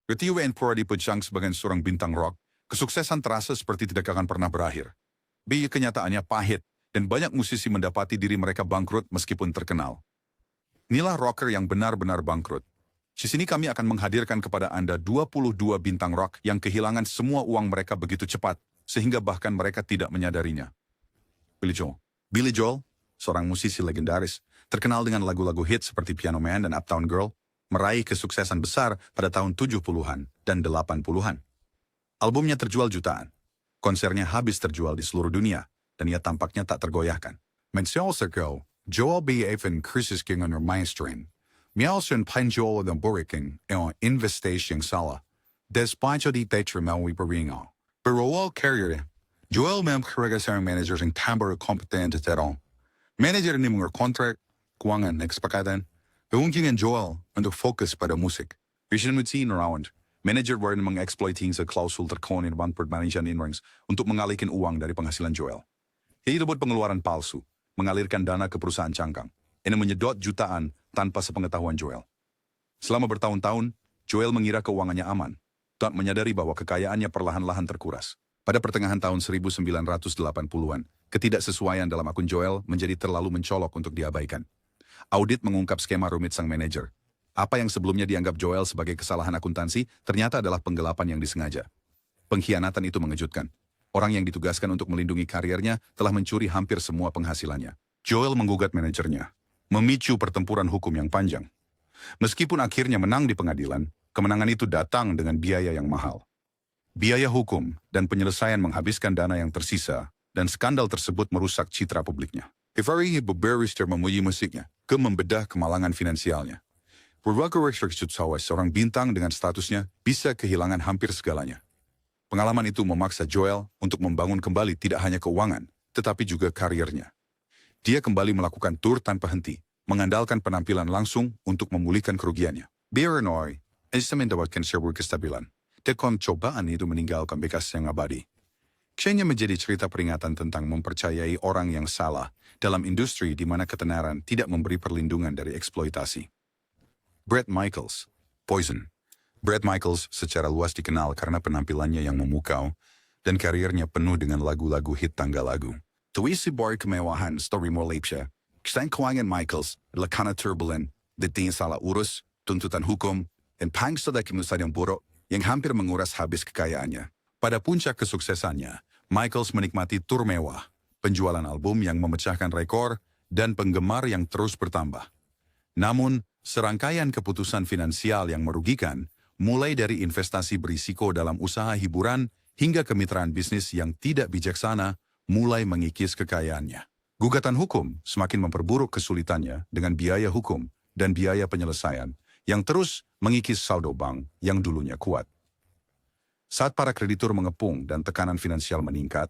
Ketika Empora dipecang sebagai seorang bintang rock, kesuksesan terasa seperti tidak akan pernah berakhir. Biaya kenyataannya pahit, dan banyak musisi mendapati diri mereka bangkrut meskipun terkenal. Inilah rocker yang benar-benar bangkrut. Di sini kami akan menghadirkan kepada Anda 22 bintang rock yang kehilangan semua uang mereka begitu cepat, sehingga bahkan mereka tidak menyadarinya. Billy Joel. Billy Joel, seorang musisi legendaris, terkenal dengan lagu-lagu hit seperti Piano Man dan Uptown Girl, meraih kesuksesan besar pada tahun 70-an dan 80-an. Albumnya terjual jutaan. Konsernya habis terjual di seluruh dunia, dan ia tampaknya tak tergoyahkan. Mensial Circle, Joel B. Even krisis dengan mainstream. Mialsen Panjol dan Borikin ang investasi sala. Despacho di Tetramawi Peringo. Pero carrier, Joel Mem Karagasang managers ang tambor kompetente terong. Manager ni mga kontrak, keuangan, ekspakatan, Beungking Joel untuk fokus pada musik. Vision Mutin Round, manager baru mengeksploiting sa klausul terkonin ban permanajan inrings untuk mengalihkan uang dari penghasilan Joel. Ia disebut pengeluaran palsu, mengalirkan dana ke perusahaan cangkang, ini menyedot jutaan tanpa sepengetahuan Joel. Selama bertahun-tahun, Joel mengira keuangannya aman, tak menyadari bahwa kekayaannya perlahan-lahan terkuras. Pada pertengahan tahun 1980-an, ketidaksesuaian dalam akun Joel menjadi terlalu mencolok untuk diabaikan. Audit mengungkap skema rumit sang manajer. Apa yang sebelumnya dianggap Joel sebagai kesalahan akuntansi ternyata adalah penggelapan yang disengaja. Pengkhianatan itu mengejutkan. Orang yang ditugaskan untuk melindungi karirnya telah mencuri hampir semua penghasilannya. Joel menggugat manajernya, memicu pertempuran hukum yang panjang. Meskipun akhirnya menang di pengadilan, kemenangan itu datang dengan biaya yang mahal. Biaya hukum dan penyelesaian menghabiskan dana yang tersisa, dan skandal tersebut merusak citra publiknya. Ivari Boberister memuji musiknya, membedah kemalangan finansialnya. Berbagai restriksi seorang bintang dengan statusnya bisa kehilangan hampir segalanya. Pengalaman itu memaksa Joel untuk membangun kembali tidak hanya keuangan, tetapi juga karirnya. Dia kembali melakukan tur tanpa henti, mengandalkan penampilan langsung untuk memulihkan kerugiannya. Biarnoy, instrumen mendapatkan sebuah kestabilan. Tekon cobaan itu meninggalkan bekas yang abadi. Kayaknya menjadi cerita peringatan tentang mempercayai orang yang salah dalam industri di mana ketenaran tidak memberi perlindungan dari eksploitasi. Bret Michaels, Poison. Bret Michaels secara luas dikenal karena penampilannya yang memukau dan karirnya penuh dengan lagu-lagu hit tangga lagu. Tuisi boy kemewahan story Malaysia. Kesan keuangan Michaels adalah karena turbulent, dating salah urus, tuntutan hukum, dan pangsa kimusan yang buruk yang hampir menguras habis kekayaannya. Pada puncak kesuksesannya, Michaels menikmati tur mewah, penjualan album yang memecahkan rekor, dan penggemar yang terus bertambah. Namun, serangkaian keputusan finansial yang merugikan, mulai dari investasi berisiko dalam usaha hiburan hingga kemitraan bisnis yang tidak bijaksana, mulai mengikis kekayaannya. Gugatan hukum semakin memperburuk kesulitannya dengan biaya hukum dan biaya penyelesaian yang terus mengikis saldo bank yang dulunya kuat. Saat para kreditur mengepung dan tekanan finansial meningkat,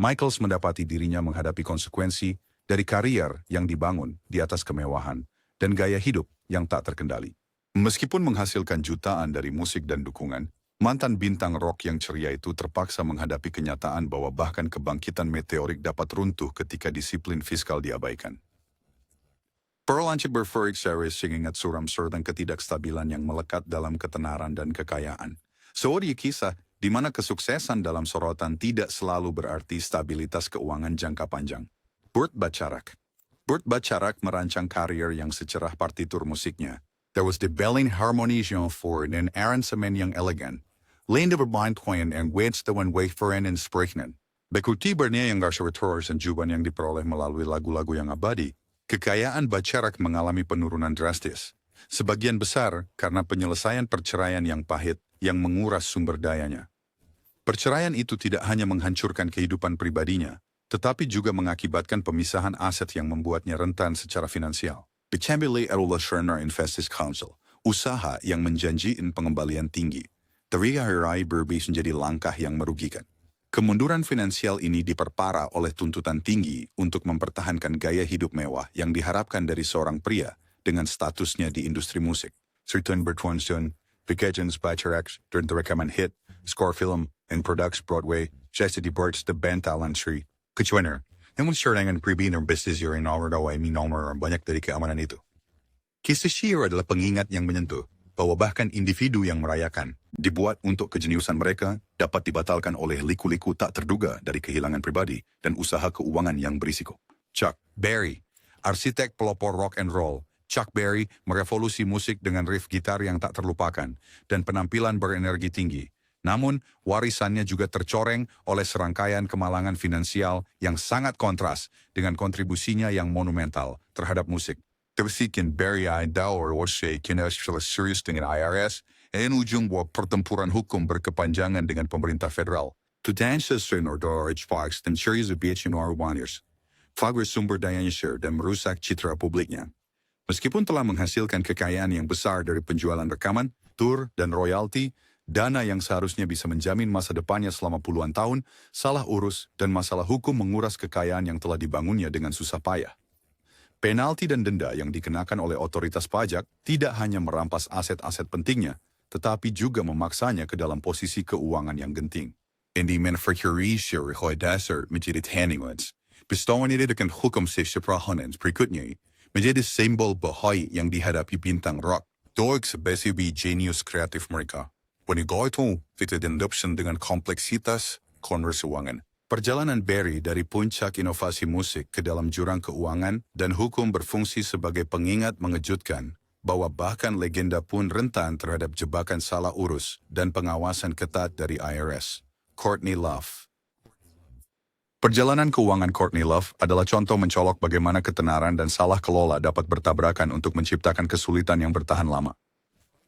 Michaels mendapati dirinya menghadapi konsekuensi dari karier yang dibangun di atas kemewahan dan gaya hidup yang tak terkendali. Meskipun menghasilkan jutaan dari musik dan dukungan, mantan bintang rock yang ceria itu terpaksa menghadapi kenyataan bahwa bahkan kebangkitan meteorik dapat runtuh ketika disiplin fiskal diabaikan. Perlancik berferik series ingat suram serta ketidakstabilan yang melekat dalam ketenaran dan kekayaan. Seorang kisah di mana kesuksesan dalam sorotan tidak selalu berarti stabilitas keuangan jangka panjang. Burt Bacharach. Burt Bacharach merancang karir yang secerah partitur musiknya. There was the belling harmonisation for an arrangement yang elegan. Linde bermain twin and waits the one way for an inspiration. Bekuti bernia yang garsyators dan juban yang diperoleh melalui lagu-lagu yang abadi, kekayaan Bacharach mengalami penurunan drastis. Sebagian besar karena penyelesaian perceraian yang pahit yang menguras sumber dayanya. Perceraian itu tidak hanya menghancurkan kehidupan pribadinya, tetapi juga mengakibatkan pemisahan aset yang membuatnya rentan secara finansial. Dicambilai adalah Sherner Investis Council, usaha yang menjanjikan pengembalian tinggi. Teriak-teriak berbis menjadi langkah yang merugikan. Kemunduran finansial ini diperparah oleh tuntutan tinggi untuk mempertahankan gaya hidup mewah yang diharapkan dari seorang pria dengan statusnya di industri musik. Certain Bertwanson, Vacations Bacharach, during the rekaman hit, score film, and products Broadway, Jesse DeBart's The Band Talent Tree, Kuchwinner, namun siya pribin ng business year in our daw ay minolmer banyak dari keamanan itu. Kisah siya adalah pengingat yang menyentuh, bahwa bahkan individu yang merayakan, dibuat untuk kejeniusan mereka, dapat dibatalkan oleh liku-liku tak terduga dari kehilangan pribadi dan usaha keuangan yang berisiko. Chuck Berry, arsitek pelopor rock and roll. Chuck Berry merevolusi musik dengan riff gitar yang tak terlupakan dan penampilan berenergi tinggi. Namun, warisannya juga tercoreng oleh serangkaian kemalangan finansial yang sangat kontras dengan kontribusinya yang monumental terhadap musik. Tersikin Berry ay daur wasya kinasial serius dengan IRS, ujung buah pertempuran hukum berkepanjangan dengan pemerintah federal. Tudansa senor Dorage Fox dan series of BHMR Warriors. Fagwer sumber dayanya share dan merusak citra publiknya. Meskipun telah menghasilkan kekayaan yang besar dari penjualan rekaman, tur, dan royalti, dana yang seharusnya bisa menjamin masa depannya selama puluhan tahun, salah urus dan masalah hukum menguras kekayaan yang telah dibangunnya dengan susah payah. Penalti dan denda yang dikenakan oleh otoritas pajak tidak hanya merampas aset-aset pentingnya, tetapi juga memaksanya ke dalam posisi keuangan yang genting. Hindi manufacturer rehoy dasar menjadi tanimans. Pistawan ini dengan hukum seprahonan berikutnya, menjadi simbol bahaya yang dihadapi bintang rock. Doig sebagai genius kreatif mereka. Wanita itu tidak diendapkan dengan kompleksitas keuangan. Perjalanan Berry dari puncak inovasi musik ke dalam jurang keuangan dan hukum berfungsi sebagai pengingat mengejutkan bahwa bahkan legenda pun rentan terhadap jebakan salah urus dan pengawasan ketat dari IRS. Courtney Love. Perjalanan keuangan Courtney Love adalah contoh mencolok bagaimana ketenaran dan salah kelola dapat bertabrakan untuk menciptakan kesulitan yang bertahan lama.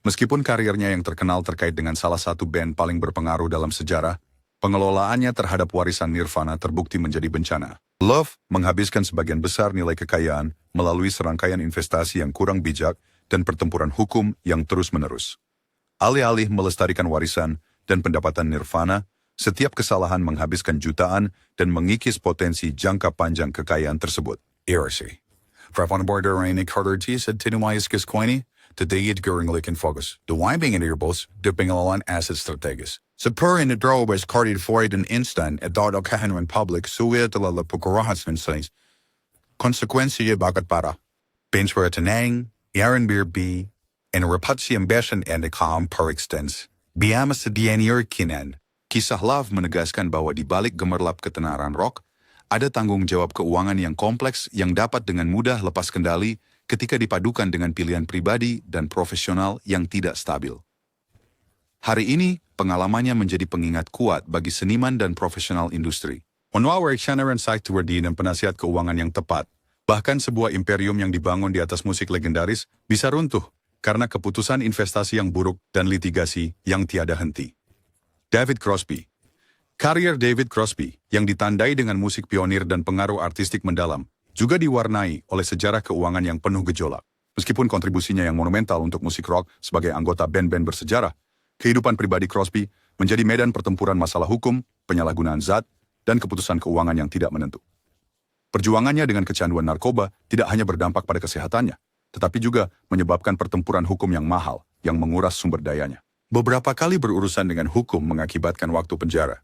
Meskipun karirnya yang terkenal terkait dengan salah satu band paling berpengaruh dalam sejarah, pengelolaannya terhadap warisan Nirvana terbukti menjadi bencana. Love menghabiskan sebagian besar nilai kekayaan melalui serangkaian investasi yang kurang bijak dan pertempuran hukum yang terus-menerus. Alih-alih melestarikan warisan dan pendapatan Nirvana, setiap kesalahan menghabiskan jutaan dan mengikis potensi jangka panjang kekayaan tersebut. ERC. Från border Rainy Carter said tinumayas kiskoini, tadayid guring focus. The winding in earbos, dipping along asset strategis. Sa per in the draw was carted for it an instant at dot okahan public suya de la pukurahas says. Consequencia bagat para. Bench for a tenang, Yaran beer B, and a repatsi ambition and a calm per extents. Biamas sa dianier kinan. Kisah Love menegaskan bahwa di balik gemerlap ketenaran rock, ada tanggung jawab keuangan yang kompleks yang dapat dengan mudah lepas kendali ketika dipadukan dengan pilihan pribadi dan profesional yang tidak stabil. Hari ini, pengalamannya menjadi pengingat kuat bagi seniman dan profesional industri. Onwawar Shannaran Saiktuwardi dan penasihat keuangan yang tepat, bahkan sebuah imperium yang dibangun di atas musik legendaris bisa runtuh karena keputusan investasi yang buruk dan litigasi yang tiada henti. David Crosby. Karier David Crosby, yang ditandai dengan musik pionir dan pengaruh artistik mendalam, juga diwarnai oleh sejarah keuangan yang penuh gejolak. Meskipun kontribusinya yang monumental untuk musik rock sebagai anggota band-band bersejarah, kehidupan pribadi Crosby menjadi medan pertempuran masalah hukum, penyalahgunaan zat, dan keputusan keuangan yang tidak menentu. Perjuangannya dengan kecanduan narkoba tidak hanya berdampak pada kesehatannya, tetapi juga menyebabkan pertempuran hukum yang mahal yang menguras sumber dayanya. Beberapa kali berurusan dengan hukum mengakibatkan waktu penjara,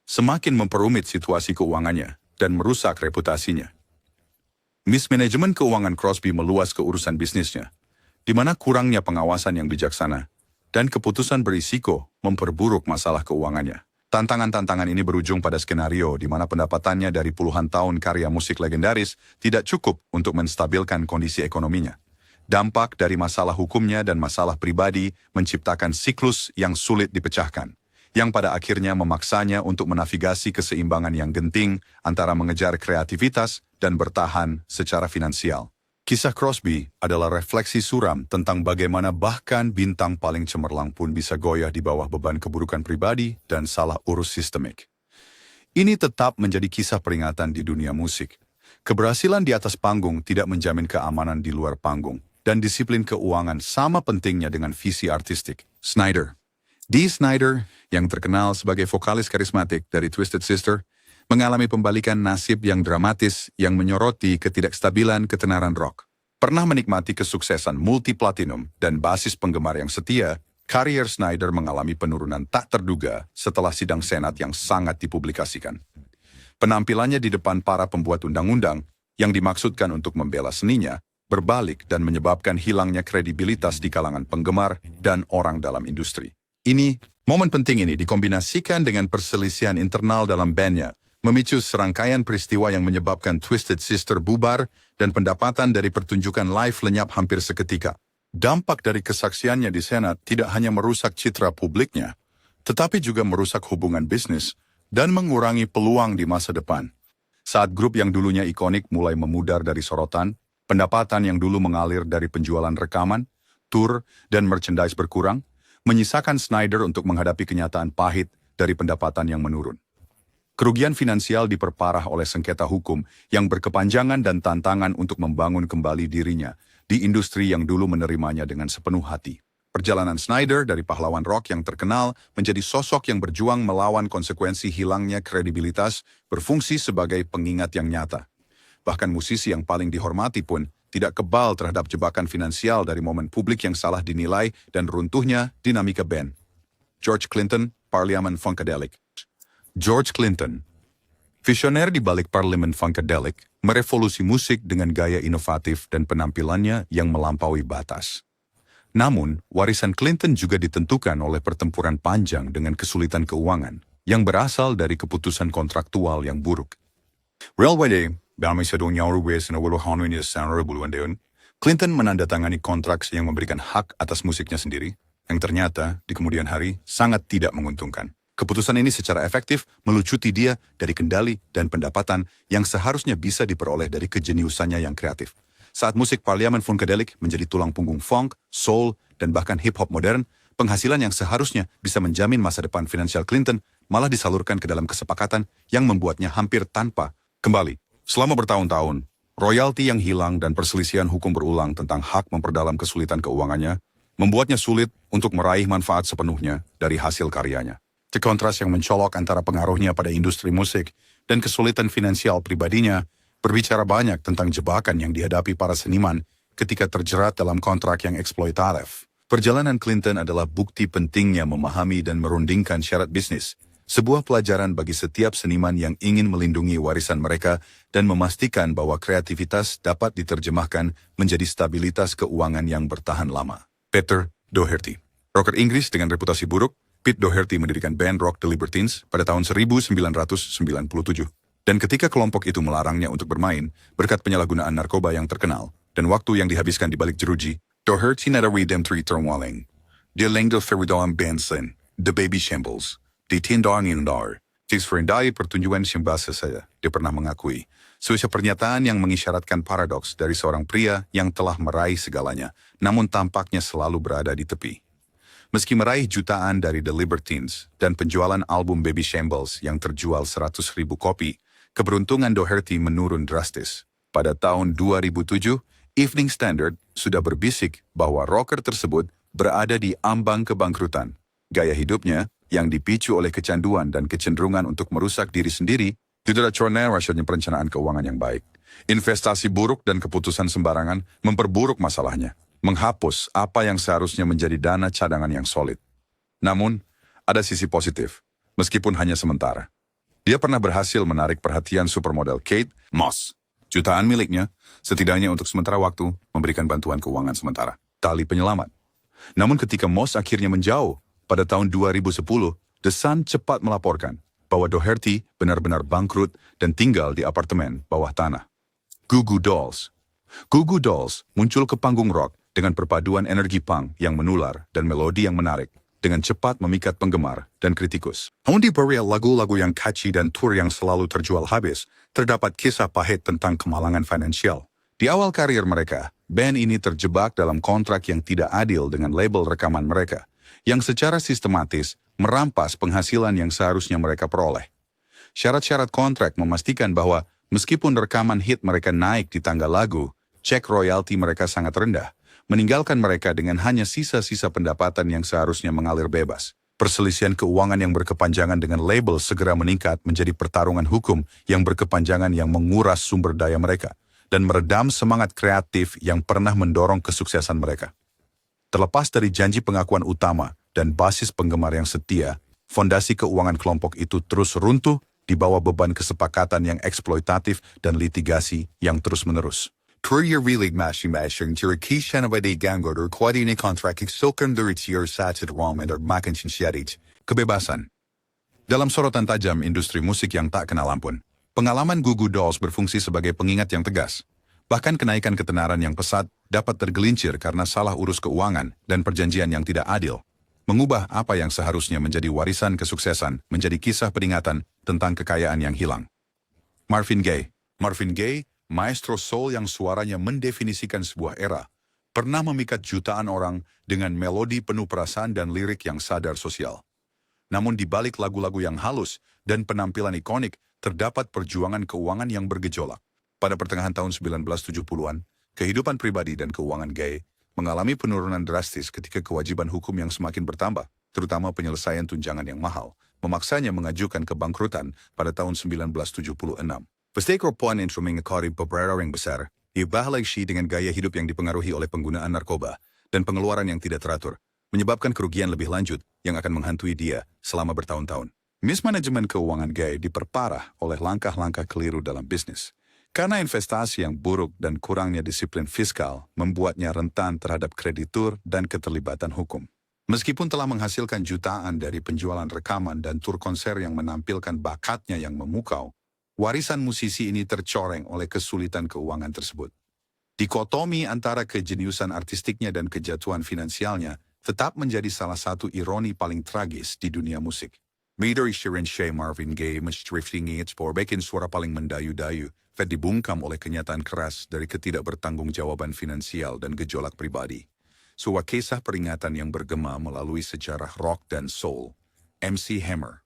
semakin memperumit situasi keuangannya dan merusak reputasinya. Mismanajemen keuangan Crosby meluas ke urusan bisnisnya, di mana kurangnya pengawasan yang bijaksana dan keputusan berisiko memperburuk masalah keuangannya. Tantangan-tantangan ini berujung pada skenario di mana pendapatannya dari puluhan tahun karya musik legendaris tidak cukup untuk menstabilkan kondisi ekonominya. Dampak dari masalah hukumnya dan masalah pribadi menciptakan siklus yang sulit dipecahkan, yang pada akhirnya memaksanya untuk menavigasi keseimbangan yang genting antara mengejar kreativitas dan bertahan secara finansial. Kisah Crosby adalah refleksi suram tentang bagaimana bahkan bintang paling cemerlang pun bisa goyah di bawah beban keburukan pribadi dan salah urus sistemik. Ini tetap menjadi kisah peringatan di dunia musik. Keberhasilan di atas panggung tidak menjamin keamanan di luar panggung, dan disiplin keuangan sama pentingnya dengan visi artistik. Snyder. Dee Snyder, yang terkenal sebagai vokalis karismatik dari Twisted Sister, mengalami pembalikan nasib yang dramatis yang menyoroti ketidakstabilan ketenaran rock. Pernah menikmati kesuksesan multi-platinum dan basis penggemar yang setia, karier Snyder mengalami penurunan tak terduga setelah sidang senat yang sangat dipublikasikan. Penampilannya di depan para pembuat undang-undang yang dimaksudkan untuk membela seninya, berbalik dan menyebabkan hilangnya kredibilitas di kalangan penggemar dan orang dalam industri. Ini Momen penting ini dikombinasikan dengan perselisihan internal dalam bandnya, memicu serangkaian peristiwa yang menyebabkan Twisted Sister bubar dan pendapatan dari pertunjukan live lenyap hampir seketika. Dampak dari kesaksiannya di Senat tidak hanya merusak citra publiknya, tetapi juga merusak hubungan bisnis dan mengurangi peluang di masa depan. Saat grup yang dulunya ikonik mulai memudar dari sorotan, pendapatan yang dulu mengalir dari penjualan rekaman, tur, dan merchandise berkurang, menyisakan Snyder untuk menghadapi kenyataan pahit dari pendapatan yang menurun. Kerugian finansial diperparah oleh sengketa hukum yang berkepanjangan dan tantangan untuk membangun kembali dirinya di industri yang dulu menerimanya dengan sepenuh hati. Perjalanan Snyder dari pahlawan rock yang terkenal menjadi sosok yang berjuang melawan konsekuensi hilangnya kredibilitas berfungsi sebagai pengingat yang nyata. Bahkan musisi yang paling dihormati pun tidak kebal terhadap jebakan finansial dari momen publik yang salah dinilai dan runtuhnya dinamika band. George Clinton, Parliament Funkadelic. George Clinton, visioner di balik Parliament Funkadelic, merevolusi musik dengan gaya inovatif dan penampilannya yang melampaui batas. Namun, warisan Clinton juga ditentukan oleh pertempuran panjang dengan kesulitan keuangan yang berasal dari keputusan kontraktual yang buruk. Railway Day, Clinton menandatangani kontrak yang memberikan hak atas musiknya sendiri, yang ternyata di kemudian hari sangat tidak menguntungkan. Keputusan ini secara efektif melucuti dia dari kendali dan pendapatan yang seharusnya bisa diperoleh dari kejeniusannya yang kreatif. Saat musik Parliament Funkadelic menjadi tulang punggung funk, soul, dan bahkan hip-hop modern, penghasilan yang seharusnya bisa menjamin masa depan finansial Clinton malah disalurkan ke dalam kesepakatan yang membuatnya hampir tanpa kembali. Selama bertahun-tahun, royalti yang hilang dan perselisihan hukum berulang tentang hak memperdalam kesulitan keuangannya membuatnya sulit untuk meraih manfaat sepenuhnya dari hasil karyanya. Kontras yang mencolok antara pengaruhnya pada industri musik dan kesulitan finansial pribadinya berbicara banyak tentang jebakan yang dihadapi para seniman ketika terjerat dalam kontrak yang eksploitatif. Perjalanan Clinton adalah bukti pentingnya memahami dan merundingkan syarat bisnis, sebuah pelajaran bagi setiap seniman yang ingin melindungi warisan mereka dan memastikan bahwa kreativitas dapat diterjemahkan menjadi stabilitas keuangan yang bertahan lama. Peter Doherty, rocker Inggris dengan reputasi buruk, Pete Doherty mendirikan band rock The Libertines pada tahun 1997. Dan ketika kelompok itu melarangnya untuk bermain, berkat penyalahgunaan narkoba yang terkenal, dan waktu yang dihabiskan di balik jeruji, Doherty nadari dem terwaling. Dia lengdo Feridoam Benson, The Baby Shambles, di Tindang Indar. Tisferindai pertunjukan simbasa saya, dia pernah mengakui. Sebuah pernyataan yang mengisyaratkan paradoks dari seorang pria yang telah meraih segalanya, namun tampaknya selalu berada di tepi. Meski meraih jutaan dari The Libertines dan penjualan album Baby Shambles yang terjual 100.000 kopi, keberuntungan Doherty menurun drastis. Pada tahun 2007, Evening Standard sudah berbisik bahwa rocker tersebut berada di ambang kebangkrutan. Gaya hidupnya yang dipicu oleh kecanduan dan kecenderungan untuk merusak diri sendiri tidak ada rasanya perencanaan keuangan yang baik. Investasi buruk dan keputusan sembarangan memperburuk masalahnya, menghapus apa yang seharusnya menjadi dana cadangan yang solid. Namun, ada sisi positif, meskipun hanya sementara. Dia pernah berhasil menarik perhatian supermodel Kate Moss. Jutaan miliknya, setidaknya untuk sementara waktu, memberikan bantuan keuangan sementara, tali penyelamat. Namun ketika Moss akhirnya menjauh, pada tahun 2010, The Sun cepat melaporkan bahwa Doherty benar-benar bangkrut dan tinggal di apartemen bawah tanah. Goo Goo Dolls. Goo Goo Dolls muncul ke panggung rock dengan perpaduan energi punk yang menular dan melodi yang menarik, dengan cepat memikat penggemar dan kritikus. Namun di bawah lagu-lagu yang catchy dan tour yang selalu terjual habis, terdapat kisah pahit tentang kemalangan finansial. Di awal karir mereka, band ini terjebak dalam kontrak yang tidak adil dengan label rekaman mereka, yang secara sistematis merampas penghasilan yang seharusnya mereka peroleh. Syarat-syarat kontrak memastikan bahwa meskipun rekaman hit mereka naik di tangga lagu, cek royalti mereka sangat rendah, meninggalkan mereka dengan hanya sisa-sisa pendapatan yang seharusnya mengalir bebas. Perselisihan keuangan yang berkepanjangan dengan label segera meningkat menjadi pertarungan hukum yang berkepanjangan yang menguras sumber daya mereka dan meredam semangat kreatif yang pernah mendorong kesuksesan mereka. Terlepas dari janji pengakuan utama dan basis penggemar yang setia, fondasi keuangan kelompok itu terus runtuh di bawah beban kesepakatan yang eksploitatif dan litigasi yang terus-menerus. Turyevilig masying Cherokee Shanawade Gangor kuadini kontrak iksokan duritier satit rom and makansin shadit. Kebebasan. Dalam sorotan tajam industri musik yang tak kenal ampun, pengalaman Goo Goo Dolls berfungsi sebagai pengingat yang tegas. Bahkan kenaikan ketenaran yang pesat dapat tergelincir karena salah urus keuangan dan perjanjian yang tidak adil. Mengubah apa yang seharusnya menjadi warisan kesuksesan menjadi kisah peringatan tentang kekayaan yang hilang. Marvin Gaye. Marvin Gaye, maestro soul yang suaranya mendefinisikan sebuah era, pernah memikat jutaan orang dengan melodi penuh perasaan dan lirik yang sadar sosial. Namun di balik lagu-lagu yang halus dan penampilan ikonik, terdapat perjuangan keuangan yang bergejolak. Pada pertengahan tahun 1970-an, kehidupan pribadi dan keuangan Gaye mengalami penurunan drastis ketika kewajiban hukum yang semakin bertambah, terutama penyelesaian tunjangan yang mahal, memaksanya mengajukan kebangkrutan pada tahun 1976. Pestekopan yang mengakari beberapa orang besar, dibahagiai dengan gaya hidup yang dipengaruhi oleh penggunaan narkoba dan pengeluaran yang tidak teratur, menyebabkan kerugian lebih lanjut yang akan menghantui dia selama bertahun-tahun. Mismanajemen keuangan Gaye diperparah oleh langkah-langkah keliru dalam bisnis. Karena investasi yang buruk dan kurangnya disiplin fiskal membuatnya rentan terhadap kreditur dan keterlibatan hukum. Meskipun telah menghasilkan jutaan dari penjualan rekaman dan tur konser yang menampilkan bakatnya yang memukau, warisan musisi ini tercoreng oleh kesulitan keuangan tersebut. Dikotomi antara kejeniusan artistiknya dan kejatuhan finansialnya tetap menjadi salah satu ironi paling tragis di dunia musik. Dari Sharon Shea Marvin Gaye menstriftingi bikin suara paling mendayu-dayu, Fed dibungkam oleh kenyataan keras dari ketidakbertanggungjawaban finansial dan gejolak pribadi. Sebuah kisah peringatan yang bergema melalui sejarah rock dan soul. MC Hammer.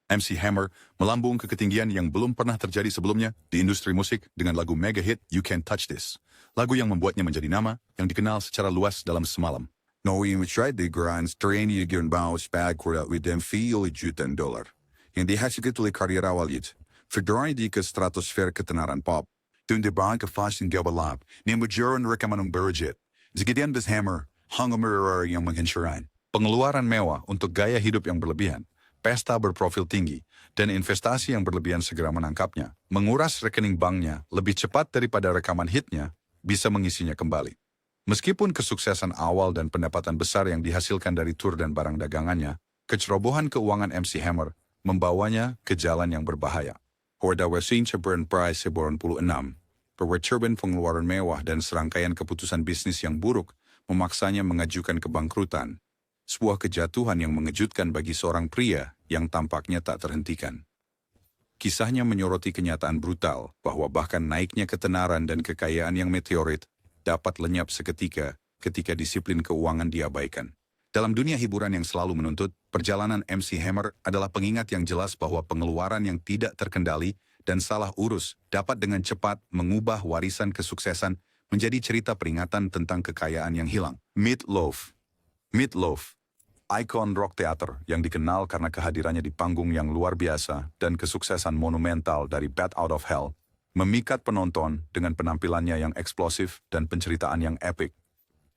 MC Hammer melambung ke ketinggian yang belum pernah terjadi sebelumnya di industri musik dengan lagu mega hit You Can't Touch This. Lagu yang membuatnya menjadi nama yang dikenal secara luas dalam semalam. No, we tried the grand strain you can bounce back with them feel jutaan dolar. Yang dihasilkan oleh karya awal itu. Federasi di ke stratosfer ketenaran pop. Toen de bank ke fashion gabalap, ni majoran rekaman ng budget. Zigedian bis Hammer, hangomer yang menghensyuran. Pengeluaran mewah untuk gaya hidup yang berlebihan, pesta berprofil tinggi, dan investasi yang berlebihan segera menangkapnya, menguras rekening banknya lebih cepat daripada rekaman hitnya, bisa mengisinya kembali. Meskipun kesuksesan awal dan pendapatan besar yang dihasilkan dari tur dan barang dagangannya, kecerobohan keuangan MC Hammer membawanya ke jalan yang berbahaya. Horda Wesin Cebern Price 96, perwacerban pengeluaran mewah dan serangkaian keputusan bisnis yang buruk memaksanya mengajukan kebangkrutan. Sebuah kejatuhan yang mengejutkan bagi seorang pria yang tampaknya tak terhentikan. Kisahnya menyoroti kenyataan brutal bahwa bahkan naiknya ketenaran dan kekayaan yang meteorit dapat lenyap seketika ketika disiplin keuangan diabaikan. Dalam dunia hiburan yang selalu menuntut, perjalanan MC Hammer adalah pengingat yang jelas bahwa pengeluaran yang tidak terkendali dan salah urus dapat dengan cepat mengubah warisan kesuksesan menjadi cerita peringatan tentang kekayaan yang hilang. Meat Loaf. Meat Loaf, ikon rock teater yang dikenal karena kehadirannya di panggung yang luar biasa dan kesuksesan monumental dari Bat Out of Hell, memikat penonton dengan penampilannya yang eksplosif dan penceritaan yang epik.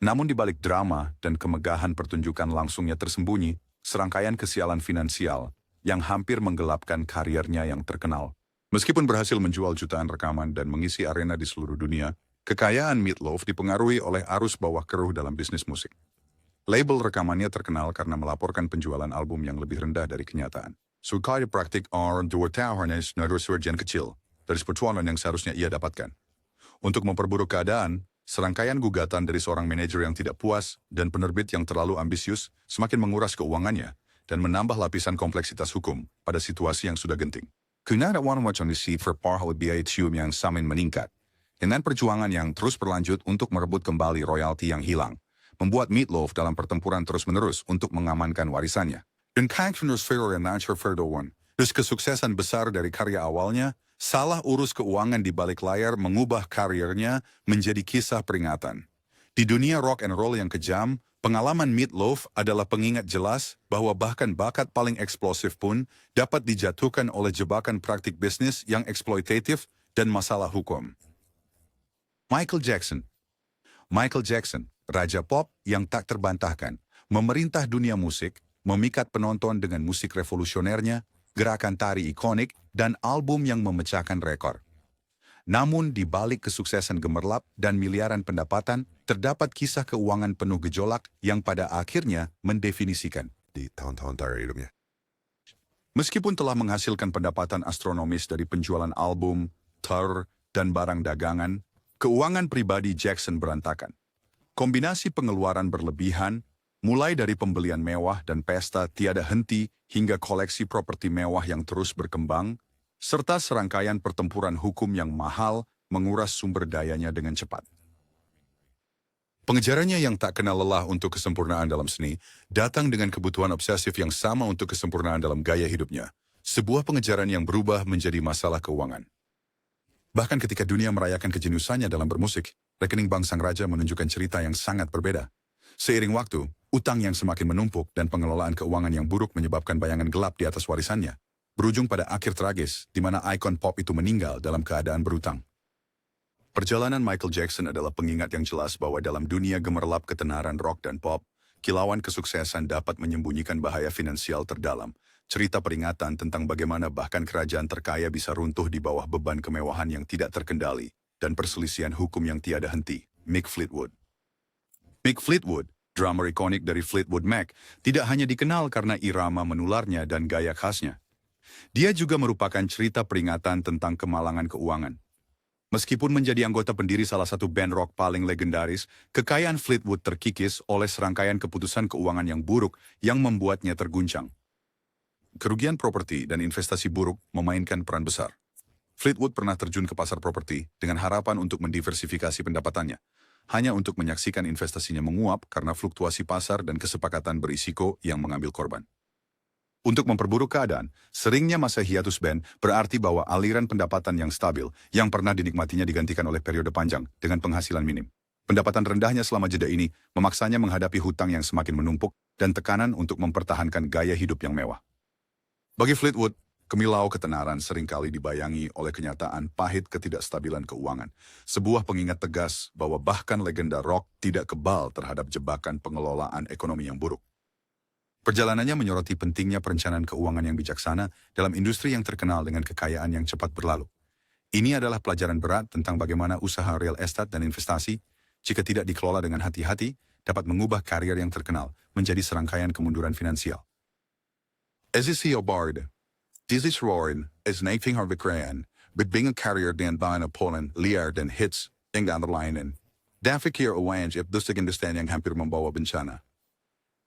Namun di balik drama dan kemegahan pertunjukan langsungnya tersembunyi serangkaian kesialan finansial yang hampir menggelapkan karirnya yang terkenal. Meskipun berhasil menjual jutaan rekaman dan mengisi arena di seluruh dunia, kekayaan Meat Loaf dipengaruhi oleh arus bawah keruh dalam bisnis musik. Label rekamannya terkenal karena melaporkan penjualan album yang lebih rendah dari kenyataan. Sukai praktik dua tahunes surgeon kecil dari perjuangan yang seharusnya ia dapatkan. Untuk memperburuk keadaan, serangkaian gugatan dari seorang manajer yang tidak puas dan penerbit yang terlalu ambisius semakin menguras keuangannya dan menambah lapisan kompleksitas hukum pada situasi yang sudah genting. Kenarawan kondisi perparhal biaya cium yang semakin meningkat. Dengan perjuangan yang terus berlanjut untuk merebut kembali royalti yang hilang, membuat Meat Loaf dalam pertempuran terus-menerus untuk mengamankan warisannya. Dan terus kesuksesan besar dari karya awalnya, salah urus keuangan di balik layar mengubah karirnya menjadi kisah peringatan. Di dunia rock and roll yang kejam, pengalaman Meat Loaf adalah pengingat jelas bahwa bahkan bakat paling eksplosif pun dapat dijatuhkan oleh jebakan praktik bisnis yang eksploitatif dan masalah hukum. Michael Jackson. Michael Jackson, raja pop yang tak terbantahkan, memerintah dunia musik, memikat penonton dengan musik revolusionernya, gerakan tari ikonik, dan album yang memecahkan rekor. Namun di balik kesuksesan gemerlap dan miliaran pendapatan, terdapat kisah keuangan penuh gejolak yang pada akhirnya mendefinisikan di tahun-tahun terakhir hidupnya. Meskipun telah menghasilkan pendapatan astronomis dari penjualan album, tour, dan barang dagangan, keuangan pribadi Jackson berantakan. Kombinasi pengeluaran berlebihan, mulai dari pembelian mewah dan pesta tiada henti hingga koleksi properti mewah yang terus berkembang, serta serangkaian pertempuran hukum yang mahal menguras sumber dayanya dengan cepat. Pengejarannya yang tak kenal lelah untuk kesempurnaan dalam seni, datang dengan kebutuhan obsesif yang sama untuk kesempurnaan dalam gaya hidupnya. Sebuah pengejaran yang berubah menjadi masalah keuangan. Bahkan ketika dunia merayakan kejeniusannya dalam bermusik, rekening bank sang raja menunjukkan cerita yang sangat berbeda. Seiring waktu, utang yang semakin menumpuk dan pengelolaan keuangan yang buruk menyebabkan bayangan gelap di atas warisannya, berujung pada akhir tragis di mana ikon pop itu meninggal dalam keadaan berutang. Perjalanan Michael Jackson adalah pengingat yang jelas bahwa dalam dunia gemerlap ketenaran rock dan pop, kilauan kesuksesan dapat menyembunyikan bahaya finansial terdalam. Cerita peringatan tentang bagaimana bahkan kerajaan terkaya bisa runtuh di bawah beban kemewahan yang tidak terkendali dan perselisihan hukum yang tiada henti. Mick Fleetwood. Mick Fleetwood, drummer ikonik dari Fleetwood Mac, tidak hanya dikenal karena irama menularnya dan gaya khasnya. Dia juga merupakan cerita peringatan tentang kemalangan keuangan. Meskipun menjadi anggota pendiri salah satu band rock paling legendaris, kekayaan Fleetwood terkikis oleh serangkaian keputusan keuangan yang buruk yang membuatnya terguncang. Kerugian properti dan investasi buruk memainkan peran besar. Fleetwood pernah terjun ke pasar properti dengan harapan untuk mendiversifikasi pendapatannya, hanya untuk menyaksikan investasinya menguap karena fluktuasi pasar dan kesepakatan berisiko yang mengambil korban. Untuk memperburuk keadaan, seringnya masa hiatus band berarti bahwa aliran pendapatan yang stabil yang pernah dinikmatinya digantikan oleh periode panjang dengan penghasilan minim. Pendapatan rendahnya selama jeda ini memaksanya menghadapi hutang yang semakin menumpuk dan tekanan untuk mempertahankan gaya hidup yang mewah. Bagi Fleetwood, kemilau ketenaran seringkali dibayangi oleh kenyataan pahit ketidakstabilan keuangan. Sebuah pengingat tegas bahwa bahkan legenda rock tidak kebal terhadap jebakan pengelolaan ekonomi yang buruk. Perjalanannya menyoroti pentingnya perencanaan keuangan yang bijaksana dalam industri yang terkenal dengan kekayaan yang cepat berlalu. Ini adalah pelajaran berat tentang bagaimana usaha real estate dan investasi, jika tidak dikelola dengan hati-hati, dapat mengubah karier yang terkenal menjadi serangkaian kemunduran finansial. As a CEO board, this is Roarin is nothing of the grand, but being a carrier dan buying a Poland, liar dan hits, yang underlinen. Dan fikir awanj if this understand yang hampir membawa bencana.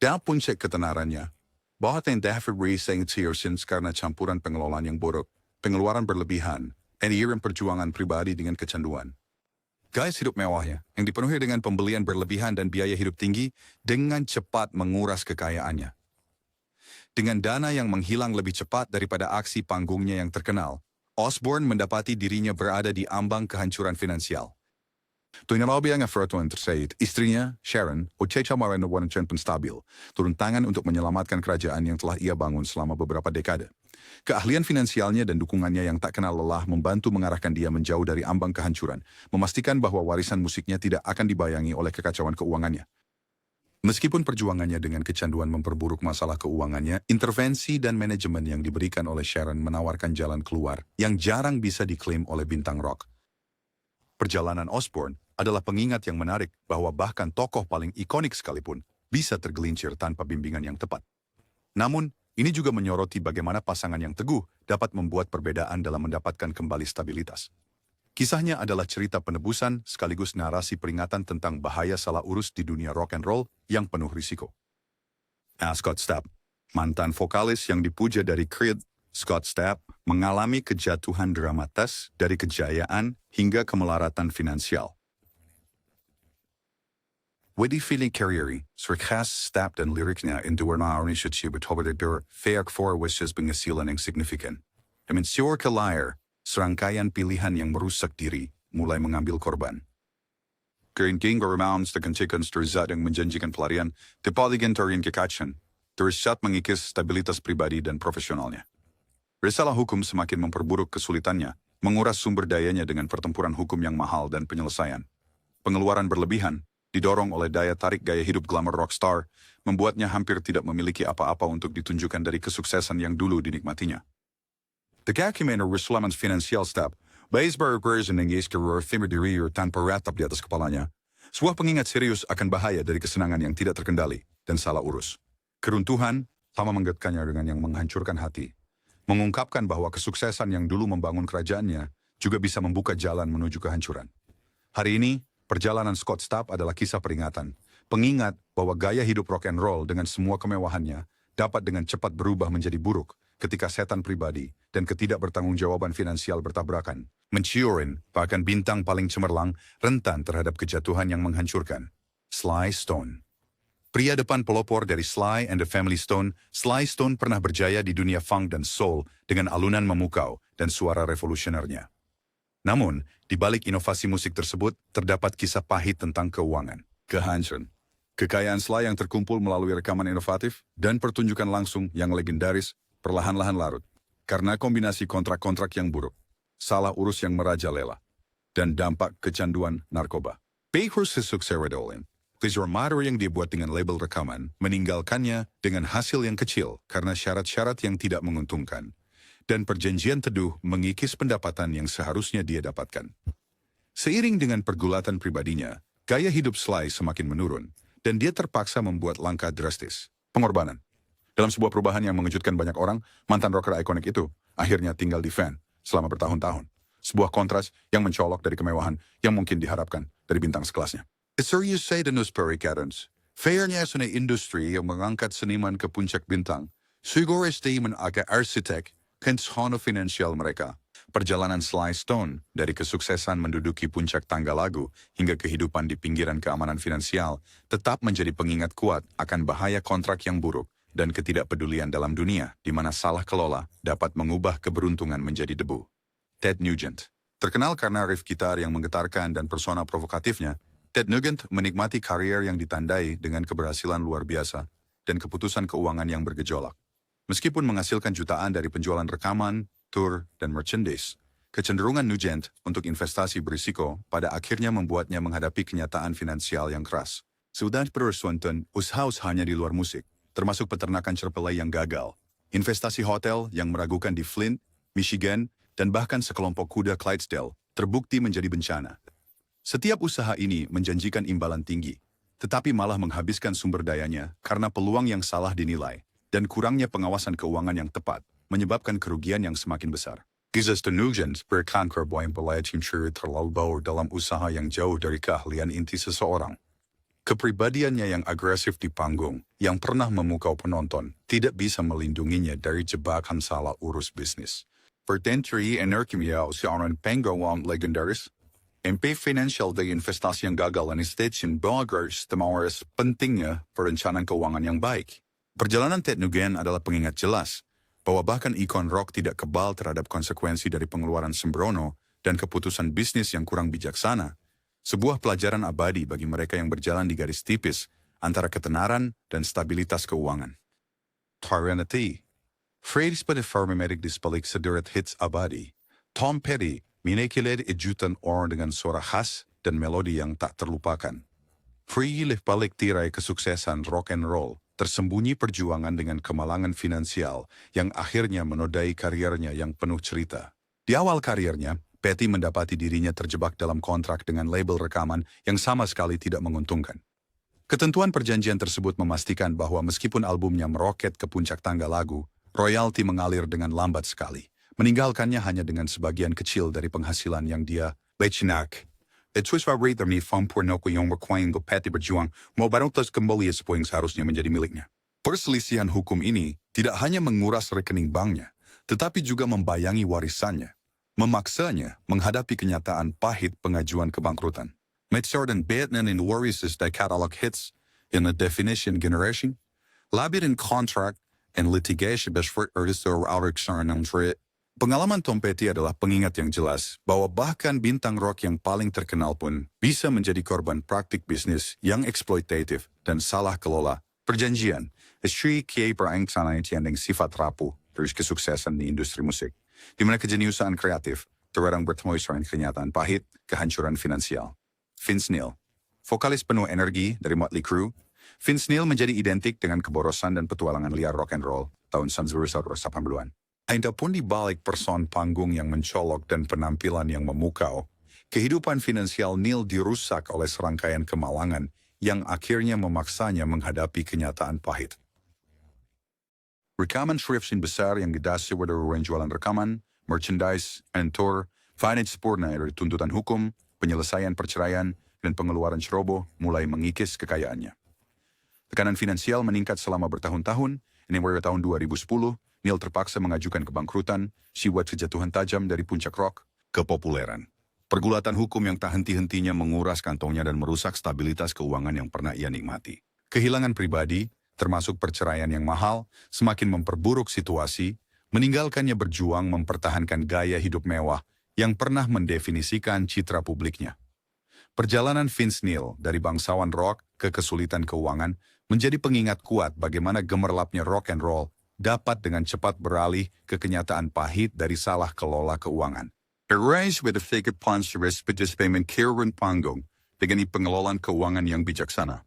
Dan puncak ketenarannya, bahwa dapat rising tearsins karena campuran pengelolaan yang buruk, pengeluaran berlebihan, dan iring perjuangan pribadi dengan kecanduan. Gaya hidup mewahnya, yang dipenuhi dengan pembelian berlebihan dan biaya hidup tinggi, dengan cepat menguras kekayaannya. Dengan dana yang menghilang lebih cepat daripada aksi panggungnya yang terkenal, Osbourne mendapati dirinya berada di ambang kehancuran finansial. Tuwing nalabi ang efforto interstate, istrinya, Sharon, o Chechamaran na walang penstabil, turun tangan untuk menyelamatkan kerajaan yang telah ia bangun selama beberapa dekade. Keahlian finansialnya dan dukungannya yang tak kenal lelah membantu mengarahkan dia menjauh dari ambang kehancuran, memastikan bahwa warisan musiknya tidak akan dibayangi oleh kekacauan keuangannya. Meskipun perjuangannya dengan kecanduan memperburuk masalah keuangannya, intervensi dan manajemen yang diberikan oleh Sharon menawarkan jalan keluar yang jarang bisa diklaim oleh bintang rock. Perjalanan Osbourne adalah pengingat yang menarik bahwa bahkan tokoh paling ikonik sekalipun bisa tergelincir tanpa bimbingan yang tepat. Namun, ini juga menyoroti bagaimana pasangan yang teguh dapat membuat perbedaan dalam mendapatkan kembali stabilitas. Kisahnya adalah cerita penebusan sekaligus narasi peringatan tentang bahaya salah urus di dunia rock and roll yang penuh risiko. Scott Stapp, mantan vokalis yang dipuja dari Creed, Scott Stapp mengalami kejatuhan dramatis dari kejayaan hingga kemelaratan finansial. Wedi feeling career, sarkas Stapp dan liriknya endure na initiative betul fair for wishes pengasilan yang signifikan. Mensure ke liar, serangkaian pilihan yang merusak diri mulai mengambil korban. Kering rounds terkencikan terzat yang menjanjikan pelarian, tepaligan tarian kekacan, tersat mengikis stabilitas pribadi dan profesionalnya. Risalah hukum semakin memperburuk kesulitannya, menguras sumber dayanya dengan pertempuran hukum yang mahal dan penyelesaian. Pengeluaran berlebihan, didorong oleh daya tarik gaya hidup glamour rockstar, membuatnya hampir tidak memiliki apa-apa untuk ditunjukkan dari kesuksesan yang dulu dinikmatinya. Tegakimena Rislamans finansial step, Baisbar version ng iskaroor thimerdiri tanpa ratap di atas kepalanya, sebuah pengingat serius akan bahaya dari kesenangan yang tidak terkendali dan salah urus. Keruntuhan, sama menggetkannya dengan yang menghancurkan hati. Mengungkapkan bahwa kesuksesan yang dulu membangun kerajaannya juga bisa membuka jalan menuju kehancuran. Hari ini, perjalanan Scott Stapp adalah kisah peringatan. Pengingat bahwa gaya hidup rock and roll dengan semua kemewahannya dapat dengan cepat berubah menjadi buruk ketika setan pribadi dan ketidakbertanggungjawaban finansial bertabrakan. Menciurin, bahkan bintang paling cemerlang, rentan terhadap kejatuhan yang menghancurkan. Sly Stone. Pria depan pelopor dari Sly and the Family Stone, Sly Stone pernah berjaya di dunia funk dan soul dengan alunan memukau dan suara revolusionernya. Namun, di balik inovasi musik tersebut, terdapat kisah pahit tentang keuangan. Kehancuran. Kekayaan Sly yang terkumpul melalui rekaman inovatif dan pertunjukan langsung yang legendaris perlahan-lahan larut. Karena kombinasi kontrak-kontrak yang buruk, salah urus yang merajalela, dan dampak kecanduan narkoba. Baker sesukses Redolin. Pleasure yang dibuat dengan label rekaman, meninggalkannya dengan hasil yang kecil karena syarat-syarat yang tidak menguntungkan. Dan perjanjian teduh mengikis pendapatan yang seharusnya dia dapatkan. Seiring dengan pergulatan pribadinya, gaya hidup Sly semakin menurun, dan dia terpaksa membuat langkah drastis. Pengorbanan. Dalam sebuah perubahan yang mengejutkan banyak orang, mantan rocker ikonik itu akhirnya tinggal di van selama bertahun-tahun. Sebuah kontras yang mencolok dari kemewahan yang mungkin diharapkan dari bintang sekelasnya. Serius saya dan perikatan. Fairnya seni industri yang mengangkat seniman ke puncak bintang, siguro statement agak arsitek, kensono finansial mereka. Perjalanan Sly Stone dari kesuksesan menduduki puncak tangga lagu hingga kehidupan di pinggiran keamanan finansial tetap menjadi pengingat kuat akan bahaya kontrak yang buruk dan ketidakpedulian dalam dunia di mana salah kelola dapat mengubah keberuntungan menjadi debu. Ted Nugent. Terkenal karena riff gitar yang menggetarkan dan persona provokatifnya, Ted Nugent menikmati karier yang ditandai dengan keberhasilan luar biasa dan keputusan keuangan yang bergejolak. Meskipun menghasilkan jutaan dari penjualan rekaman, tour, dan merchandise, kecenderungan Nugent untuk investasi berisiko pada akhirnya membuatnya menghadapi kenyataan finansial yang keras. Sudah bersuntun usaha-usahanya di luar musik, termasuk peternakan Chipotle yang gagal, investasi hotel yang meragukan di Flint, Michigan, dan bahkan sekelompok kuda Clydesdale terbukti menjadi bencana. Setiap usaha ini menjanjikan imbalan tinggi, tetapi malah menghabiskan sumber dayanya karena peluang yang salah dinilai dan kurangnya pengawasan keuangan yang tepat menyebabkan kerugian yang semakin besar. Kisah Nugent berkanker bahwa tim terlalu bawah dalam usaha yang jauh dari keahlian inti seseorang. Kepribadiannya yang agresif di panggung, yang pernah memukau penonton, tidak bisa melindunginya dari jebakan salah urus bisnis. Pertentri energia seorang penggawang legendaris, MP Financial dari investasi yang gagal dan station bloggers temawaris pentingnya perencanaan keuangan yang baik. Perjalanan Ted Nugent adalah pengingat jelas bahwa bahkan ikon rock tidak kebal terhadap konsekuensi dari pengeluaran sembrono dan keputusan bisnis yang kurang bijaksana. Sebuah pelajaran abadi bagi mereka yang berjalan di garis tipis antara ketenaran dan stabilitas keuangan. Tyranny. Phrase pada firmatic dispalik sederet hits abadi. Tom Petty minikilir jutaan orang dengan suara khas dan melodi yang tak terlupakan. Freelih balik tirai kesuksesan rock and roll, tersembunyi perjuangan dengan kemalangan finansial yang akhirnya menodai karirnya yang penuh cerita. Di awal karirnya, Petty mendapati dirinya terjebak dalam kontrak dengan label rekaman yang sama sekali tidak menguntungkan. Ketentuan perjanjian tersebut memastikan bahwa meskipun albumnya meroket ke puncak tangga lagu, royalti mengalir dengan lambat sekali, meninggalkannya hanya dengan sebagian kecil dari penghasilan yang dia lecinak. Itu sebab demi Purnoku yang berkuain ke Petty berjuang, mau barotas kembali sebuah yang seharusnya menjadi miliknya. Perselisihan hukum ini tidak hanya menguras rekening banknya, tetapi juga membayangi warisannya, memaksanya menghadapi kenyataan pahit pengajuan kebangkrutan. Metzer dan Batman in Worries is the catalog hits in the definition generation, labirin contract and litigation before artists or outer Pengalaman Tom Petty adalah pengingat yang jelas bahwa bahkan bintang rock yang paling terkenal pun bisa menjadi korban praktik bisnis yang eksploitatif dan salah kelola. Perjanjian, istri kiai perangsana yang sifat rapuh terus kesuksesan di industri musik, di mana kejeniusan kreatif terkadang bertemu dengan kenyataan pahit, kehancuran finansial. Vince Neil, vokalis penuh energi dari Motley Crue, Vince Neil menjadi identik dengan keborosan dan petualangan liar rock and roll tahun 1980-an. Adapun di balik person panggung yang mencolok dan penampilan yang memukau, kehidupan finansial Neil dirusak oleh serangkaian kemalangan yang akhirnya memaksanya menghadapi kenyataan pahit. Rekaman Shrifsin besar yang didasari pada jualan rekaman, merchandise, and tour, finance sempurna dari tuntutan hukum, penyelesaian perceraian, dan pengeluaran ceroboh mulai mengikis kekayaannya. Tekanan finansial meningkat selama bertahun-tahun, ini mulai tahun 2010, Neil terpaksa mengajukan kebangkrutan, siwat kejatuhan tajam dari puncak rock, kepopuleran. Pergulatan hukum yang tak henti-hentinya menguras kantongnya dan merusak stabilitas keuangan yang pernah ia nikmati. Kehilangan pribadi, termasuk perceraian yang mahal, semakin memperburuk situasi, meninggalkannya berjuang mempertahankan gaya hidup mewah yang pernah mendefinisikan citra publiknya. Perjalanan Vince Neil dari bangsawan rock ke kesulitan keuangan menjadi pengingat kuat bagaimana gemerlapnya rock and roll dapat dengan cepat beralih ke kenyataan pahit dari salah kelola keuangan. Arise with a fake plans to respect payment Kieran Pangong dengan pengelolaan keuangan yang bijaksana.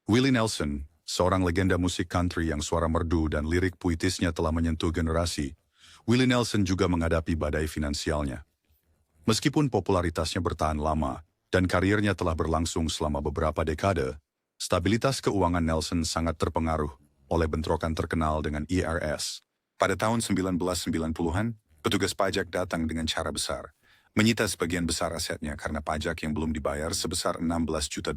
Willie Nelson, seorang legenda musik country yang suara merdu dan lirik puitisnya telah menyentuh generasi, Willie Nelson juga menghadapi badai finansialnya. Meskipun popularitasnya bertahan lama dan karirnya telah berlangsung selama beberapa dekade, stabilitas keuangan Nelson sangat terpengaruh oleh bentrokan terkenal dengan IRS. Pada tahun 1990-an, petugas pajak datang dengan cara besar, menyita sebagian besar asetnya karena pajak yang belum dibayar sebesar $16 juta.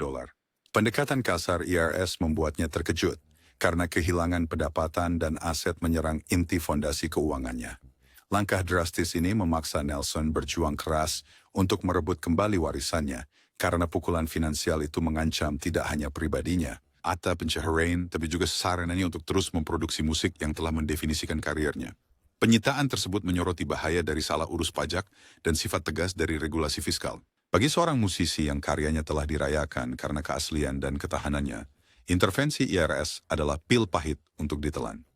Pendekatan kasar IRS membuatnya terkejut karena kehilangan pendapatan dan aset menyerang inti fondasi keuangannya. Langkah drastis ini memaksa Nelson berjuang keras untuk merebut kembali warisannya karena pukulan finansial itu mengancam tidak hanya pribadinya, Atta pencaharian, tapi juga sasarannya untuk terus memproduksi musik yang telah mendefinisikan karirnya. Penyitaan tersebut menyoroti bahaya dari salah urus pajak dan sifat tegas dari regulasi fiskal. Bagi seorang musisi yang karyanya telah dirayakan karena keaslian dan ketahanannya, intervensi IRS adalah pil pahit untuk ditelan.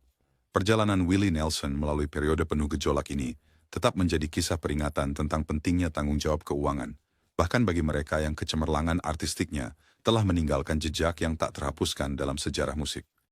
Perjalanan Willie Nelson melalui periode penuh gejolak ini tetap menjadi kisah peringatan tentang pentingnya tanggung jawab keuangan, bahkan bagi mereka yang kecemerlangan artistiknya telah meninggalkan jejak yang tak terhapuskan dalam sejarah musik.